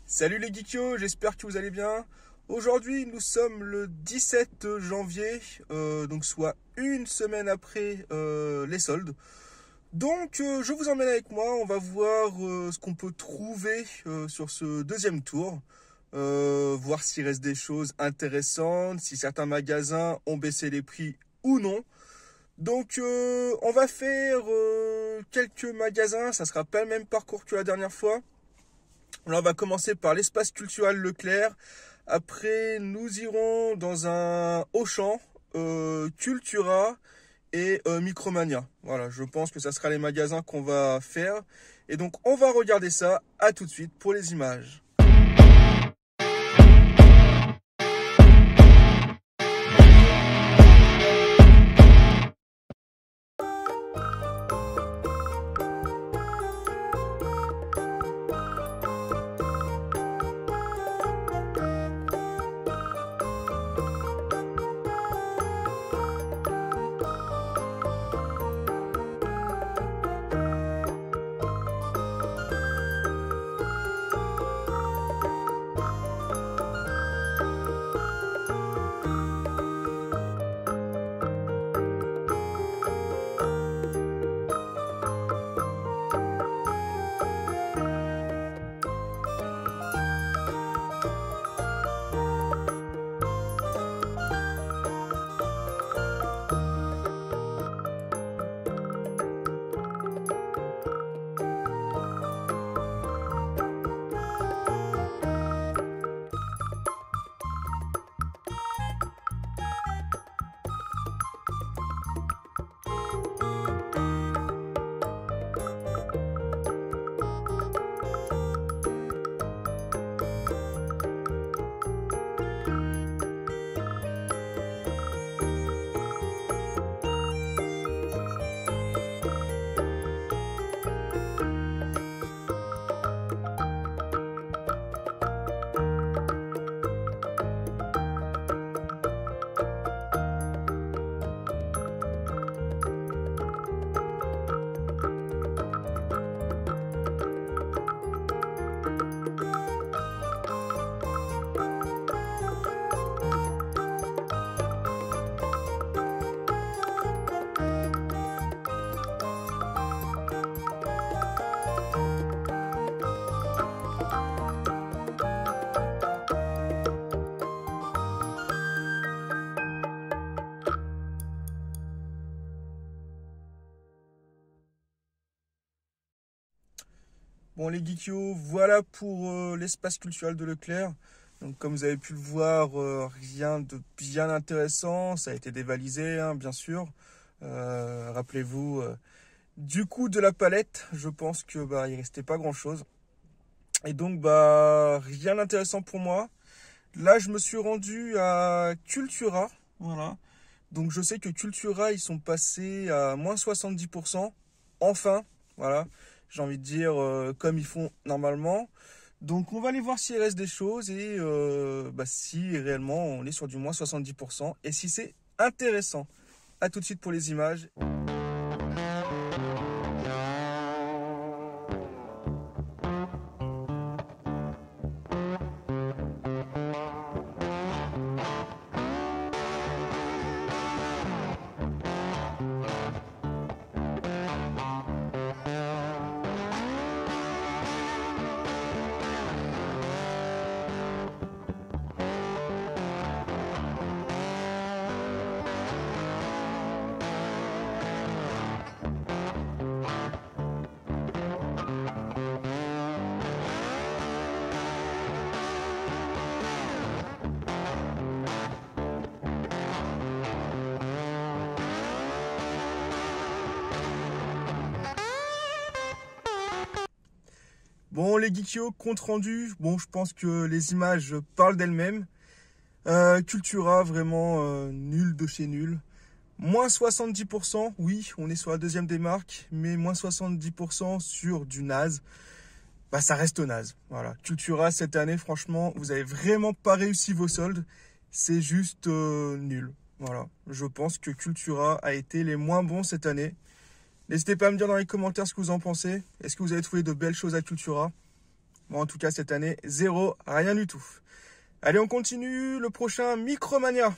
Salut les geekios, j'espère que vous allez bien. Aujourd'hui, nous sommes le 17 janvier, donc soit une semaine après les soldes. Donc, je vous emmène avec moi, on va voir ce qu'on peut trouver sur ce deuxième tour. Voir s'il reste des choses intéressantes, si certains magasins ont baissé les prix ou non. Donc, on va faire quelques magasins, ça sera pas le même parcours que la dernière fois. Alors on va commencer par l'espace culturel Leclerc. Après, nous irons dans un Auchan, Cultura et Micromania. Voilà, je pense que ça sera les magasins qu'on va faire. Et donc, on va regarder ça. À tout de suite pour les images. Bon les geekios, voilà pour l'espace culturel de Leclerc. Donc comme vous avez pu le voir, rien de bien intéressant, ça a été dévalisé hein, bien sûr. Rappelez-vous du coup de la palette, je pense que il restait pas grand chose. Et donc rien d'intéressant pour moi. Là je me suis rendu à Cultura, voilà. Donc je sais que Cultura ils sont passés à moins 70%, enfin, voilà. J'ai envie de dire comme ils font normalement. Donc on va aller voir s'il reste des choses et si réellement on est sur du moins 70% et si c'est intéressant. A tout de suite pour les images. Bon les geekios, compte rendu, bon je pense que les images parlent d'elles-mêmes. Cultura vraiment nul de chez nul. Moins 70%, oui on est sur la deuxième des marques, mais moins 70% sur du naze. Ça reste naze. Voilà. Cultura cette année franchement vous avez vraiment pas réussi vos soldes. C'est juste nul. Voilà. Je pense que Cultura a été les moins bons cette année. N'hésitez pas à me dire dans les commentaires ce que vous en pensez. Est-ce que vous avez trouvé de belles choses à Cultura? Moi, en tout cas, cette année, zéro, rien du tout. Allez, on continue. Le prochain, Micromania.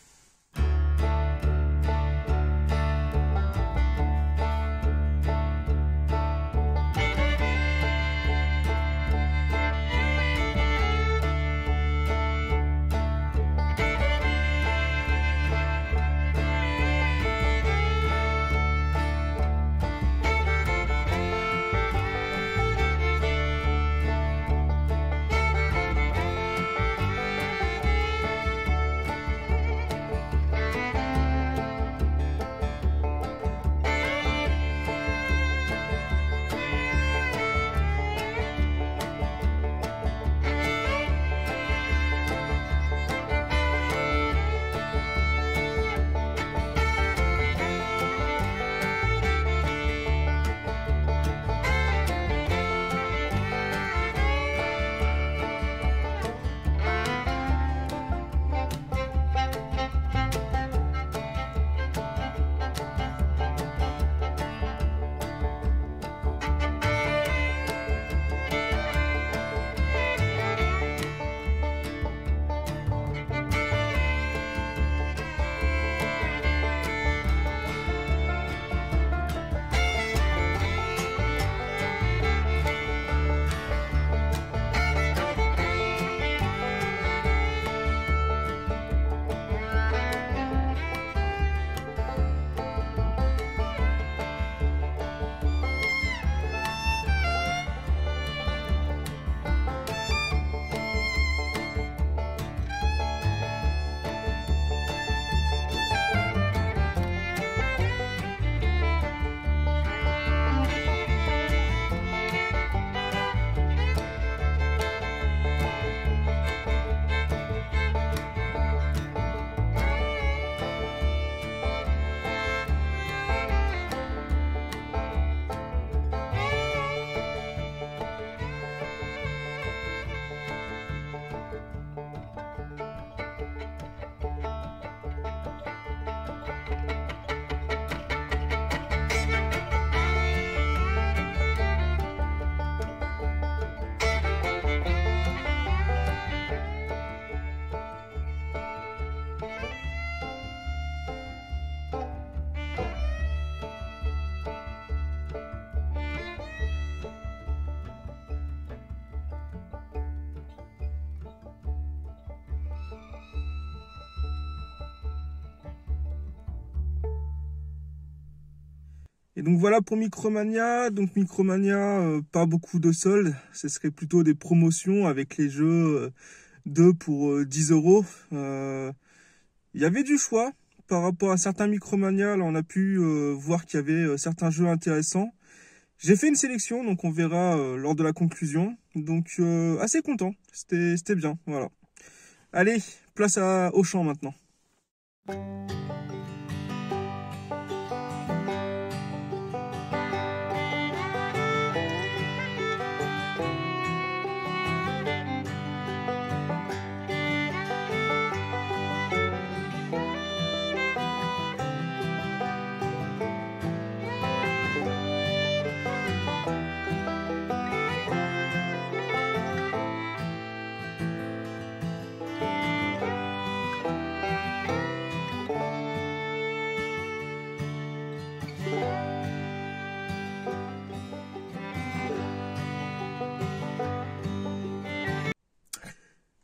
Et donc voilà pour Micromania. Donc Micromania, pas beaucoup de soldes. Ce serait plutôt des promotions avec les jeux 2 pour 10 euros. Il y avait du choix par rapport à certains Micromania. Là, on a pu voir qu'il y avait certains jeux intéressants. J'ai fait une sélection, donc on verra lors de la conclusion. Donc assez content. C'était bien. Voilà. Allez, place à Auchan maintenant.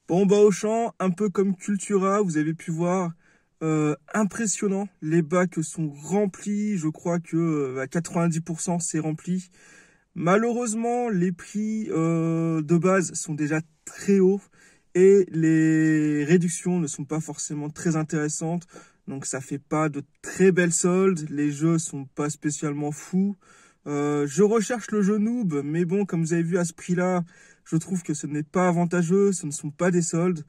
Bon, bah Auchan, un peu comme Cultura, vous avez pu voir, impressionnant. Les bacs sont remplis, je crois que à 90% c'est rempli. Malheureusement, les prix de base sont déjà très hauts et les réductions ne sont pas forcément très intéressantes. Donc ça fait pas de très belles soldes, les jeux sont pas spécialement fous. Je recherche le jeu Noob, mais bon, comme vous avez vu à ce prix-là, je trouve que ce n'est pas avantageux, ce ne sont pas des soldes.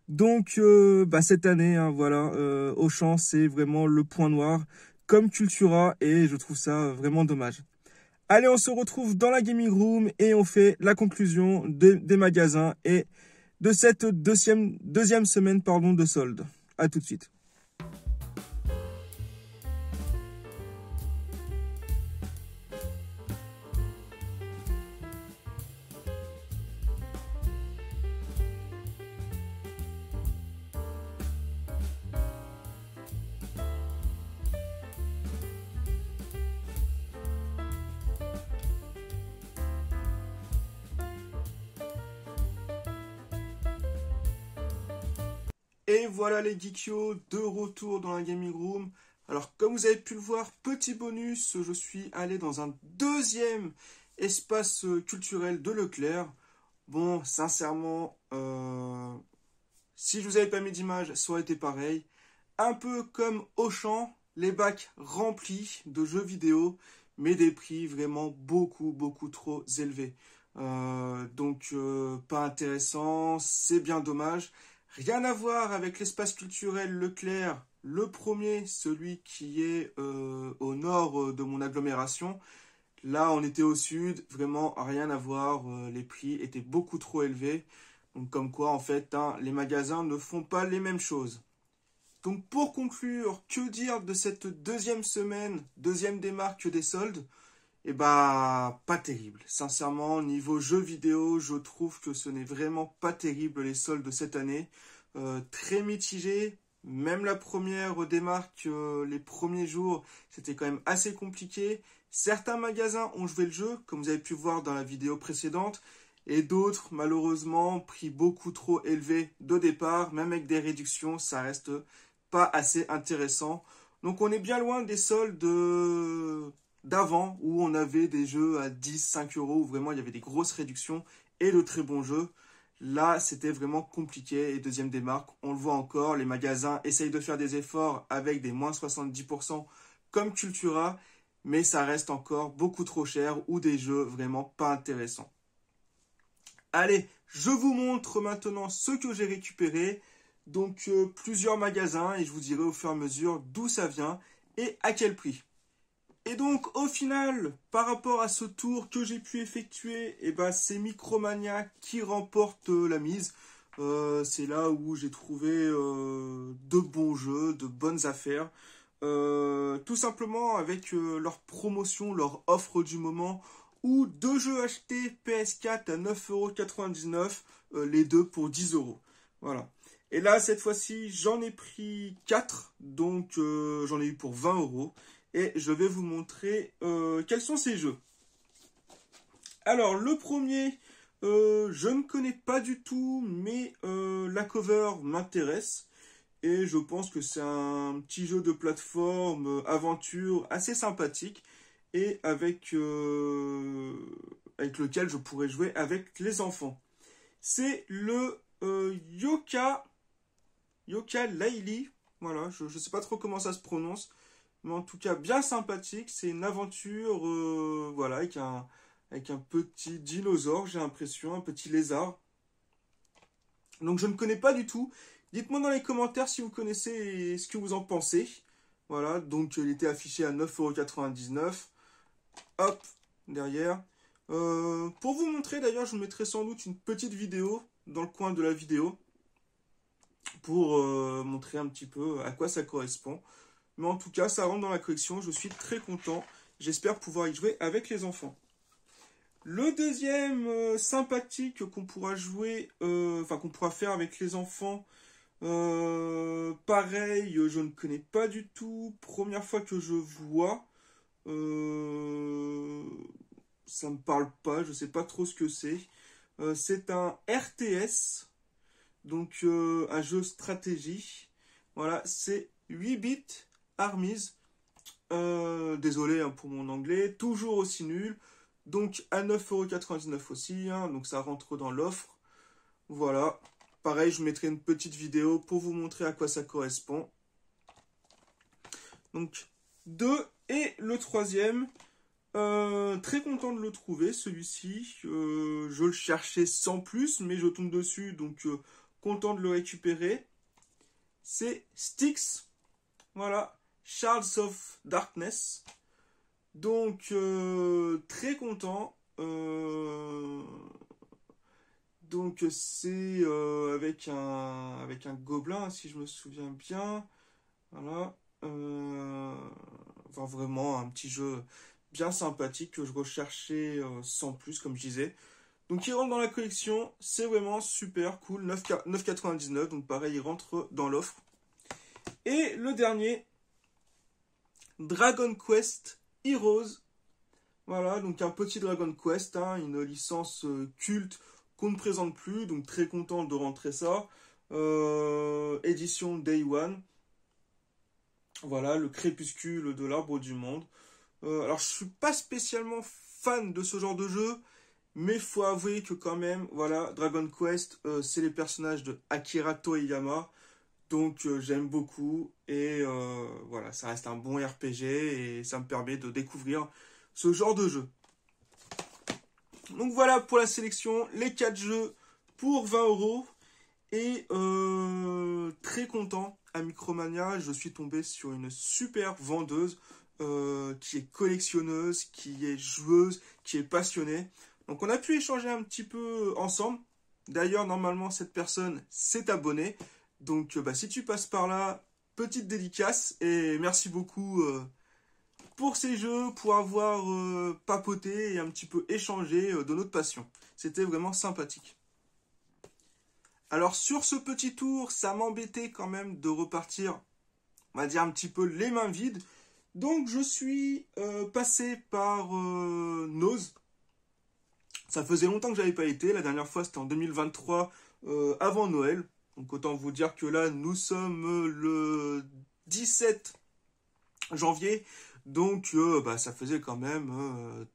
Donc, cette année, hein, voilà, Auchan, c'est vraiment le point noir, comme Cultura, et je trouve ça vraiment dommage. Allez, on se retrouve dans la gaming room et on fait la conclusion des magasins et de cette deuxième semaine de soldes. À tout de suite. Et voilà les geekios, de retour dans la gaming room. Alors comme vous avez pu le voir, petit bonus, je suis allé dans un deuxième espace culturel de Leclerc. Bon, sincèrement, si je vous avais pas mis d'image, ça aurait été pareil. Un peu comme Auchan, les bacs remplis de jeux vidéo, mais des prix vraiment beaucoup trop élevés. Donc pas intéressant, c'est bien dommage. Rien à voir avec l'espace culturel Leclerc, le premier, celui qui est au nord de mon agglomération. Là, on était au sud, vraiment rien à voir, les prix étaient beaucoup trop élevés. Donc comme quoi, en fait, les magasins ne font pas les mêmes choses. Donc pour conclure, que dire de cette deuxième semaine, deuxième démarque des soldes? Eh bah, pas terrible. Sincèrement, niveau jeux vidéo, je trouve que ce n'est vraiment pas terrible les soldes de cette année. Très mitigé. Même la première démarque, les premiers jours, c'était quand même assez compliqué. Certains magasins ont joué le jeu, comme vous avez pu voir dans la vidéo précédente. Et d'autres, malheureusement, prix beaucoup trop élevé de départ. Même avec des réductions, ça reste pas assez intéressant. Donc on est bien loin des soldes d'avant, où on avait des jeux à 10, 5 euros, où vraiment il y avait des grosses réductions et de très bons jeux. Là, c'était vraiment compliqué. Et deuxième démarque, on le voit encore, les magasins essayent de faire des efforts avec des moins 70% comme Cultura, mais ça reste encore beaucoup trop cher ou des jeux vraiment pas intéressants. Allez, je vous montre maintenant ce que j'ai récupéré. Donc, plusieurs magasins et je vous dirai au fur et à mesure d'où ça vient et à quel prix. Et donc, au final, par rapport à ce tour que j'ai pu effectuer, eh ben, c'est Micromania qui remporte la mise. C'est là où j'ai trouvé de bons jeux, de bonnes affaires. Tout simplement avec leur promotion, leur offre du moment, où 2 jeux achetés PS4 à 9,99 €, les deux pour 10 €. Voilà. Et là, cette fois-ci, j'en ai pris 4, donc j'en ai eu pour 20 €. Et je vais vous montrer quels sont ces jeux. Alors, le premier, je ne connais pas du tout, mais la cover m'intéresse. Et je pense que c'est un petit jeu de plateforme, aventure, assez sympathique. Et avec lequel je pourrais jouer avec les enfants. C'est le Yooka Laylee. Voilà, je ne sais pas trop comment ça se prononce. Mais en tout cas, bien sympathique. C'est une aventure voilà, avec un petit dinosaure, j'ai l'impression, un petit lézard. Donc je ne connais pas du tout. Dites-moi dans les commentaires si vous connaissez et ce que vous en pensez. Voilà, donc il était affiché à 9,99 €. Hop, derrière. Pour vous montrer, d'ailleurs, je vous mettrai sans doute une petite vidéo dans le coin de la vidéo pour montrer un petit peu à quoi ça correspond. Mais en tout cas, ça rentre dans la collection. Je suis très content. J'espère pouvoir y jouer avec les enfants. Le deuxième sympathique qu'on pourra jouer, qu'on pourra faire avec les enfants, pareil, je ne connais pas du tout. Première fois que je vois. Ça me parle pas, je sais pas trop ce que c'est. C'est un RTS, donc un jeu stratégie. Voilà, c'est 8 bits Armies. Désolé pour mon anglais, toujours aussi nul. Donc à 9,99 € aussi, donc ça rentre dans l'offre. Voilà, pareil, je mettrai une petite vidéo pour vous montrer à quoi ça correspond. Donc 2 et le troisième. Très content de le trouver, celui-ci. Je le cherchais sans plus, mais je tombe dessus, donc content de le récupérer. C'est Styx. Voilà, Shards of Darkness. Donc, très content. Donc, c'est avec un gobelin, si je me souviens bien. Voilà. Enfin, vraiment, un petit jeu bien sympathique que je recherchais sans plus, comme je disais. Donc il rentre dans la collection, c'est vraiment super cool, 9,99 €, donc pareil, il rentre dans l'offre. Et le dernier, Dragon Quest Heroes. Voilà, donc un petit Dragon Quest, une licence culte qu'on ne présente plus, donc très content de rentrer ça. édition Day One. Voilà, le crépuscule de l'arbre du monde. Alors, je suis pas spécialement fan de ce genre de jeu, mais faut avouer que quand même, voilà, Dragon Quest, c'est les personnages de Akira Toriyama, donc j'aime beaucoup, et voilà, ça reste un bon RPG, et ça me permet de découvrir ce genre de jeu. Donc voilà pour la sélection, les 4 jeux pour 20 €. Et très content à Micromania, je suis tombé sur une super vendeuse qui est collectionneuse, qui est joueuse, qui est passionnée. Donc on a pu échanger un petit peu ensemble. D'ailleurs, normalement, cette personne s'est abonnée. Donc si tu passes par là, petite dédicace et merci beaucoup pour ces jeux, pour avoir papoté et un petit peu échangé de notre passion. C'était vraiment sympathique. Alors sur ce petit tour, ça m'embêtait quand même de repartir, on va dire un petit peu les mains vides. Donc je suis passé par Nose. Ça faisait longtemps que j'avais pas été. La dernière fois c'était en 2023, avant Noël. Donc autant vous dire que là nous sommes le 17 janvier. Donc ça faisait quand même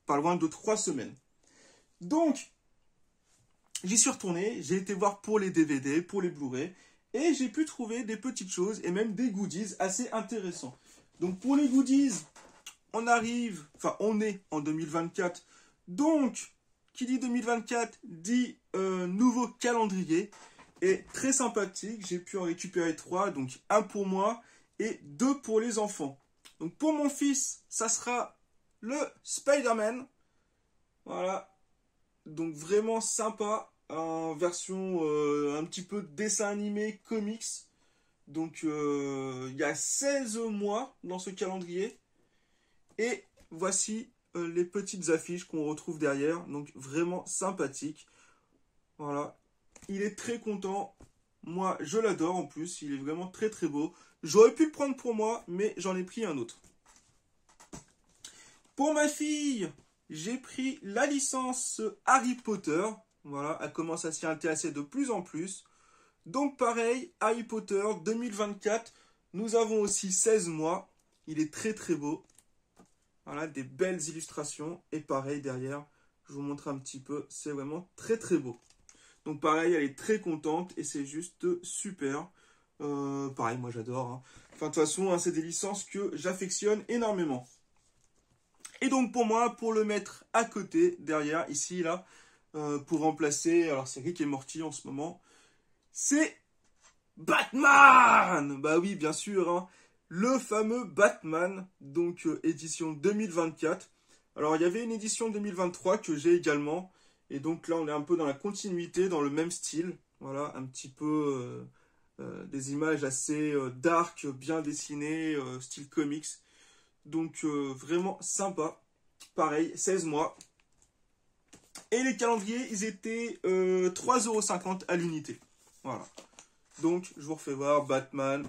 pas loin de 3 semaines. Donc j'y suis retourné, j'ai été voir pour les DVD, pour les Blu-ray, et j'ai pu trouver des petites choses et même des goodies assez intéressants. Donc pour les goodies, on est en 2024. Donc, qui dit 2024 dit nouveau calendrier. Et très sympathique, j'ai pu en récupérer 3, donc un pour moi et 2 pour les enfants. Donc pour mon fils, ça sera le Spider-Man. Voilà. Donc vraiment sympa, en version un petit peu dessin animé, comics. Donc il y a 16 mois dans ce calendrier. Et voici les petites affiches qu'on retrouve derrière. Donc vraiment sympathique. Voilà, il est très content. Moi je l'adore en plus, il est vraiment très très beau. J'aurais pu le prendre pour moi, mais j'en ai pris un autre. Pour ma fille, j'ai pris la licence Harry Potter. Voilà, elle commence à s'y intéresser de plus en plus. Donc pareil, Harry Potter 2024. Nous avons aussi 16 mois. Il est très très beau. Voilà, des belles illustrations. Et pareil derrière, je vous montre un petit peu. C'est vraiment très très beau. Donc pareil, elle est très contente et c'est juste super. Pareil, moi j'adore. Hein. Enfin, de toute façon, hein, c'est des licences que j'affectionne énormément. Et donc pour moi, pour le mettre à côté, derrière, ici, là, pour remplacer, alors c'est Rick et Morty en ce moment, c'est Batman. Bah oui, bien sûr, hein, le fameux Batman, donc édition 2024. Alors il y avait une édition 2023 que j'ai également, et donc là on est un peu dans la continuité, dans le même style. Voilà, un petit peu des images assez dark, bien dessinées, style comics. Donc vraiment sympa. Pareil, 16 mois. Et les calendriers, ils étaient 3,50 € à l'unité. Voilà. Donc, je vous refais voir Batman,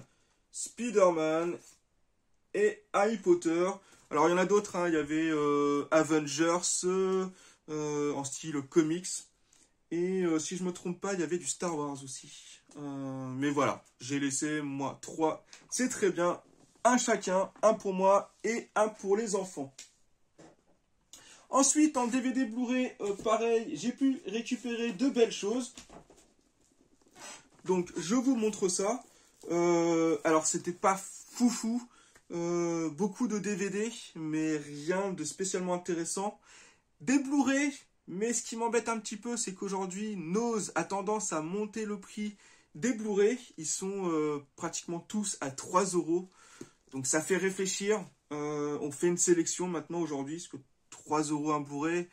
Spider-Man et Harry Potter. Alors, il y en a d'autres. Hein. Il y avait Avengers en style comics. Et si je me trompe pas, il y avait du Star Wars aussi. Mais voilà, j'ai laissé, moi, 3. C'est très bien. Un chacun, un pour moi et un pour les enfants. Ensuite, en DVD Blu-ray, pareil, j'ai pu récupérer de belles choses. Donc, je vous montre ça. Alors, c'était pas foufou. Beaucoup de DVD, mais rien de spécialement intéressant. Des Blu-ray, mais ce qui m'embête un petit peu, c'est qu'aujourd'hui, Nose a tendance à monter le prix des Blu-ray. Ils sont pratiquement tous à 3 €. Donc ça fait réfléchir. On fait une sélection maintenant aujourd'hui, parce que 3 € un Blu-ray,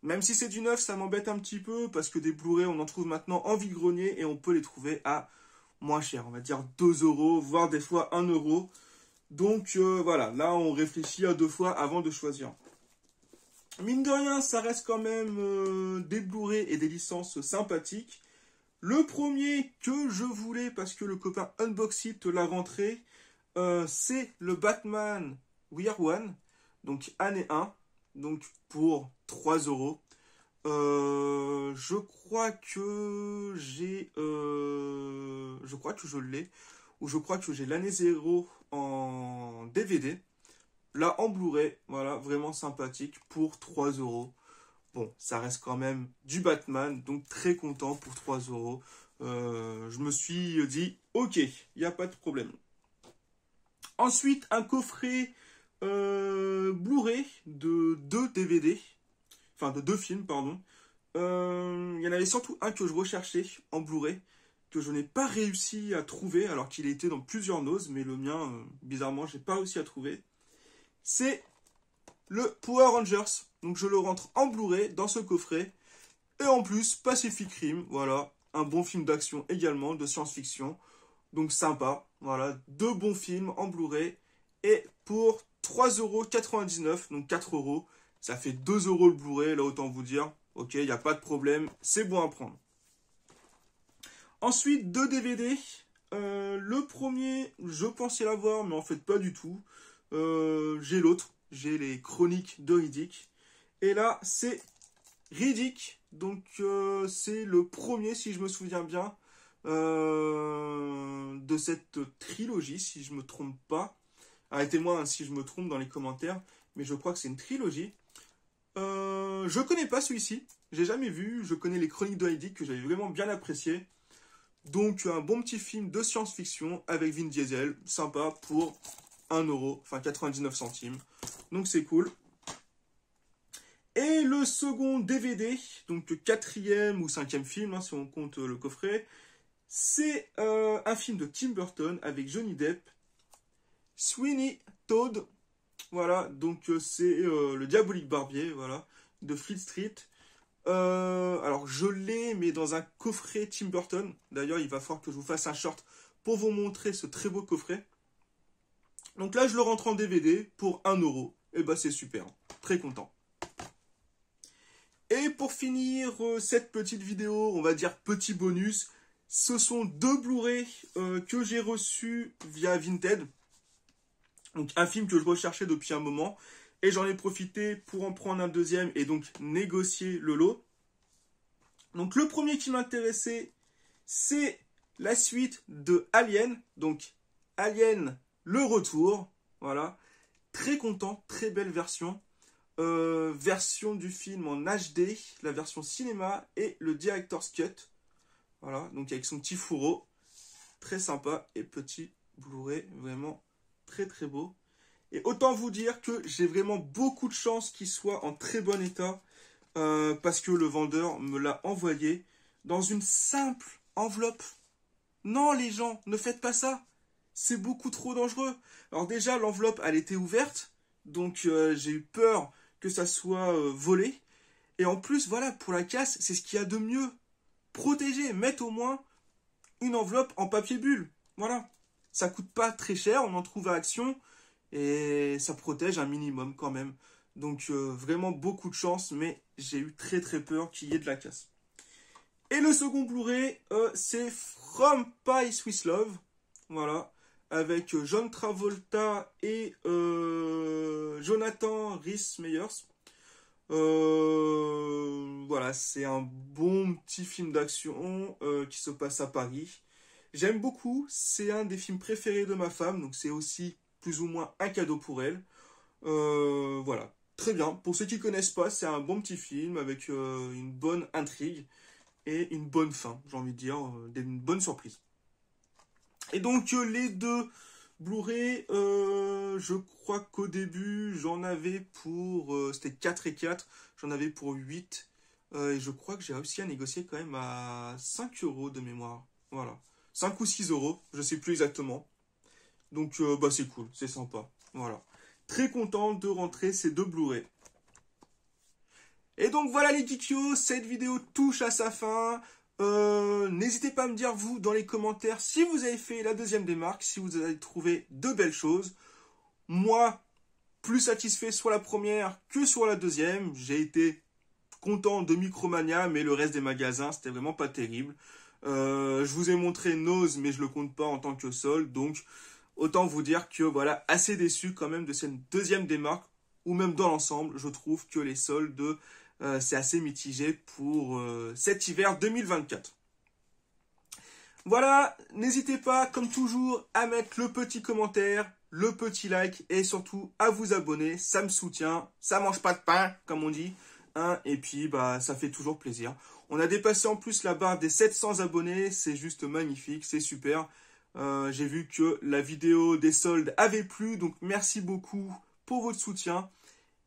même si c'est du neuf, ça m'embête un petit peu, parce que des Blu-ray, on en trouve maintenant en vide-grenier, et on peut les trouver à moins cher, on va dire 2 €, voire des fois 1 €. Donc voilà, là on réfléchit à 2 fois avant de choisir. Mine de rien, ça reste quand même des Blu-ray et des licences sympathiques. Le premier que je voulais, parce que le copain Unboxit l'a rentré, c'est le Batman Year One, donc année 1, donc pour 3 €. Je crois que je crois que je l'ai, ou je crois que j'ai l'année 0 en DVD. Là, en Blu-ray, voilà, vraiment sympathique pour 3 euros. Bon, ça reste quand même du Batman, donc très content pour 3 euros. Je me suis dit, ok, il n'y a pas de problème. Ensuite, un coffret Blu-ray de 2 DVD, enfin de 2 films, pardon. Il y en avait surtout un que je recherchais en Blu-ray, que je n'ai pas réussi à trouver, alors qu'il était dans plusieurs noses, mais le mien, bizarrement, j'ai pas réussi à trouver. C'est le Power Rangers. Donc je le rentre en Blu-ray dans ce coffret. Et en plus, Pacific Rim, voilà, un bon film d'action également, de science-fiction. Donc sympa, voilà, 2 bons films en Blu-ray. Et pour 3,99 €, donc 4 euros, ça fait 2 euros le Blu-ray, là autant vous dire. Ok, il n'y a pas de problème, c'est bon à prendre. Ensuite, 2 DVD. Le premier, je pensais l'avoir, mais en fait pas du tout. J'ai l'autre, j'ai les chroniques de Riddick. Et là, c'est Riddick, donc c'est le premier, si je me souviens bien, de cette trilogie, si je me trompe pas. Arrêtez-moi hein, si je me trompe dans les commentaires, mais je crois que c'est une trilogie. Je connais pas celui-ci, j'ai jamais vu, je connais les chroniques de Riddick que j'avais vraiment bien apprécié. Donc un bon petit film de science-fiction avec Vin Diesel, sympa pour 1 euro, enfin 99 centimes. Donc c'est cool. Et le second DVD, donc le 4e ou 5e film, hein, si on compte le coffret, c'est un film de Tim Burton avec Johnny Depp, Sweeney Todd. Voilà, donc c'est le diabolique barbier, voilà, de Fleet Street. Alors je l'ai, mais dans un coffret Tim Burton. D'ailleurs, il va falloir que je vous fasse un short pour vous montrer ce très beau coffret. Donc là, je le rentre en DVD pour 1 euro. Et bah c'est super, très content. Et pour finir cette petite vidéo, on va dire petit bonus, ce sont 2 Blu-ray que j'ai reçus via Vinted. Donc un film que je recherchais depuis un moment. Et j'en ai profité pour en prendre un deuxième et donc négocier le lot. Donc le premier qui m'intéressait, c'est la suite de Alien. Donc Alien, le retour. Voilà. Très content, très belle version. Version du film en HD, la version cinéma et le Director's Cut. Voilà, donc avec son petit fourreau. Très sympa et petit Blu-ray, vraiment très très beau. Et autant vous dire que j'ai vraiment beaucoup de chance qu'il soit en très bon état parce que le vendeur me l'a envoyé dans une simple enveloppe. Non les gens, ne faites pas ça. C'est beaucoup trop dangereux. Alors déjà, l'enveloppe, elle était ouverte. Donc j'ai eu peur que ça soit volé. Et en plus, voilà, pour la casse, c'est ce qu'il y a de mieux. Protéger, mettre au moins une enveloppe en papier bulle. Voilà. Ça coûte pas très cher, on en trouve à Action. Et ça protège un minimum quand même. Donc vraiment beaucoup de chance, mais j'ai eu très très peur qu'il y ait de la casse. Et le second Blu-ray, c'est From Pie Swiss Love. Voilà. Avec John Travolta et Jonathan Rhys-Meyers. Voilà, c'est un bon petit film d'action qui se passe à Paris. J'aime beaucoup, c'est un des films préférés de ma femme, donc c'est aussi plus ou moins un cadeau pour elle. Voilà, très bien. Pour ceux qui ne connaissent pas, c'est un bon petit film avec une bonne intrigue et une bonne fin, j'ai envie de dire, une bonne surprise. Et donc les 2 Blu-ray, je crois qu'au début j'en avais pour, c'était 4 et 4, j'en avais pour 8. Et je crois que j'ai réussi à négocier quand même à 5 euros de mémoire. Voilà, 5 ou 6 euros, je sais plus exactement. Donc bah c'est cool, c'est sympa. Voilà, très content de rentrer ces 2 Blu-ray. Et donc voilà les geekios, cette vidéo touche à sa fin. N'hésitez pas à me dire vous dans les commentaires si vous avez fait la deuxième démarque, si vous avez trouvé de belles choses. Moi, plus satisfait sur la première que sur la deuxième. J'ai été content de Micromania, mais le reste des magasins, c'était vraiment pas terrible. Je vous ai montré Nose, mais je le compte pas en tant que solde. Donc, autant vous dire que voilà, assez déçu quand même de cette deuxième démarque, ou même dans l'ensemble, je trouve que les soldes c'est assez mitigé pour cet hiver 2024. Voilà, n'hésitez pas, comme toujours, à mettre le petit commentaire, le petit like et surtout à vous abonner. Ça me soutient, ça mange pas de pain, comme on dit. Hein, et puis, bah, ça fait toujours plaisir. On a dépassé en plus la barre des 700 abonnés. C'est juste magnifique, c'est super. J'ai vu que la vidéo des soldes avait plu. Donc, merci beaucoup pour votre soutien.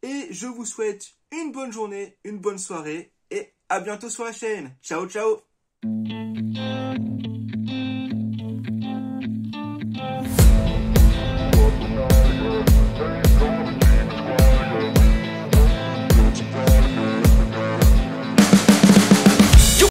Et je vous souhaite une bonne journée, une bonne soirée. Et à bientôt sur la chaîne. Ciao, ciao!